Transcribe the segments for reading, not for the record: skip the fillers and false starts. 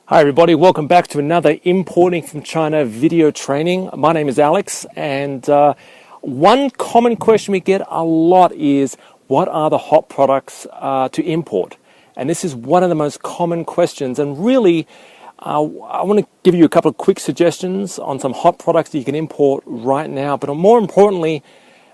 Hi everybody, welcome back to another Importing from China video training. My name is Alex, and one common question we get a lot is, what are the hot products to import? And this is one of the most common questions, and really I want to give you a couple of quick suggestions on some hot products that you can import right now, but more importantly,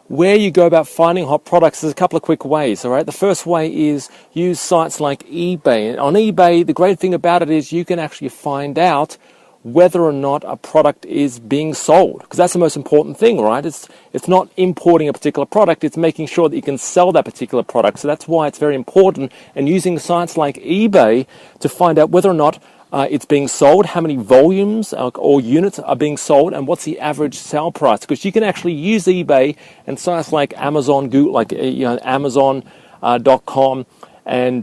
where you go about finding hot products. There's a couple of quick ways, all right? The first way is use sites like eBay. On eBay, the great thing about it is you can actually find out whether or not a product is being sold, because that's the most important thing, right? It's not importing a particular product, it's making sure that you can sell that particular product. So that's why it's very important, and using sites like eBay to find out whether or not it's being sold, how many volumes or units are being sold, and what's the average sale price. Because you can actually use eBay and sites like Amazon, Google, like Amazon.com and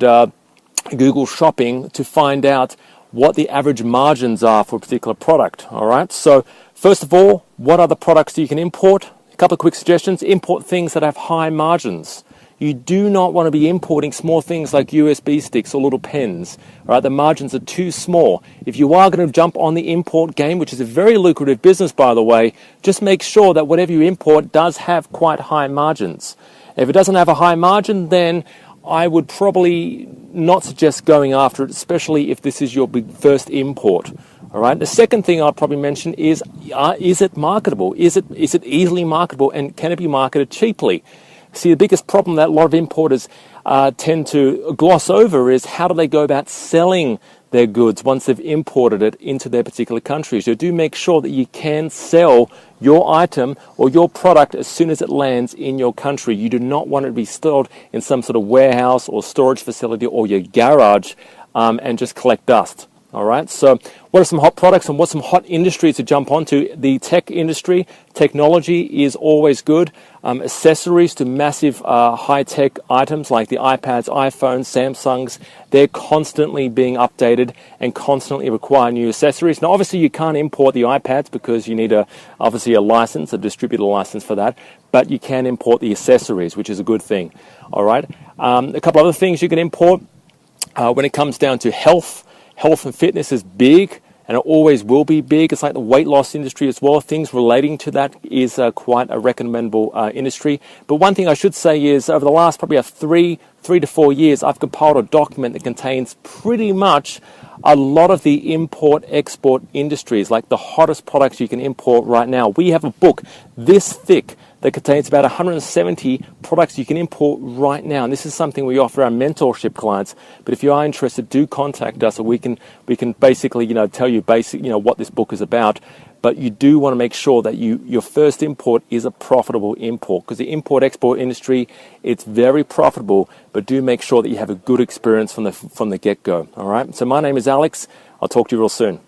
Google Shopping to find out what the average margins are for a particular product. All right. So first of all, what are the products that you can import? A couple of quick suggestions: import things that have high margins. You do not want to be importing small things like USB sticks or little pens. All right, the margins are too small. If you are going to jump on the import game, which is a very lucrative business, by the way, just make sure that whatever you import does have quite high margins. If it doesn't have a high margin, then I would probably not suggest going after it, especially if this is your big first import. All right. The second thing I'll probably mention is it marketable? Is it easily marketable, and can it be marketed cheaply? See, the biggest problem that a lot of importers tend to gloss over is how do they go about selling their goods once they've imported it into their particular country. So do make sure that you can sell your item or your product as soon as it lands in your country. You do not want it to be stored in some sort of warehouse or storage facility or your garage and just collect dust. All right, so what are some hot products and what's some hot industries to jump onto? The tech industry, technology is always good. Accessories to massive high-tech items like the iPads, iPhones, Samsungs, they're constantly being updated and constantly require new accessories. Now, obviously, you can't import the iPads because you need obviously a license, a distributor license for that, but you can import the accessories, which is a good thing. All right, a couple other things you can import when it comes down to health. Health and fitness is big, and it always will be big. It's like the weight loss industry as well. Things relating to that is quite a recommendable industry. But one thing I should say is over the last probably 3 to 4 years, I've compiled a document that contains pretty much a lot of the import-export industries, like the hottest products you can import right now. We have a book this thick that contains about 170 products you can import right now. And this is something we offer our mentorship clients. But if you are interested, do contact us, and we can basically tell you what this book is about. But you do want to make sure that your first import is a profitable import, because the import-export industry, it's very profitable. But do make sure that you have a good experience from the get-go. All right. So my name is Alex. I'll talk to you real soon.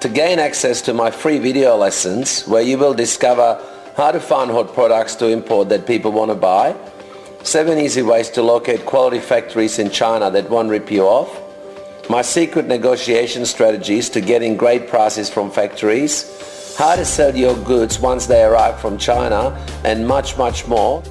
To gain access to my free video lessons, where you will discover how to find hot products to import that people want to buy, 7 easy ways to locate quality factories in China that won't rip you off, my secret negotiation strategies to getting great prices from factories, how to sell your goods once they arrive from China, and much, much more.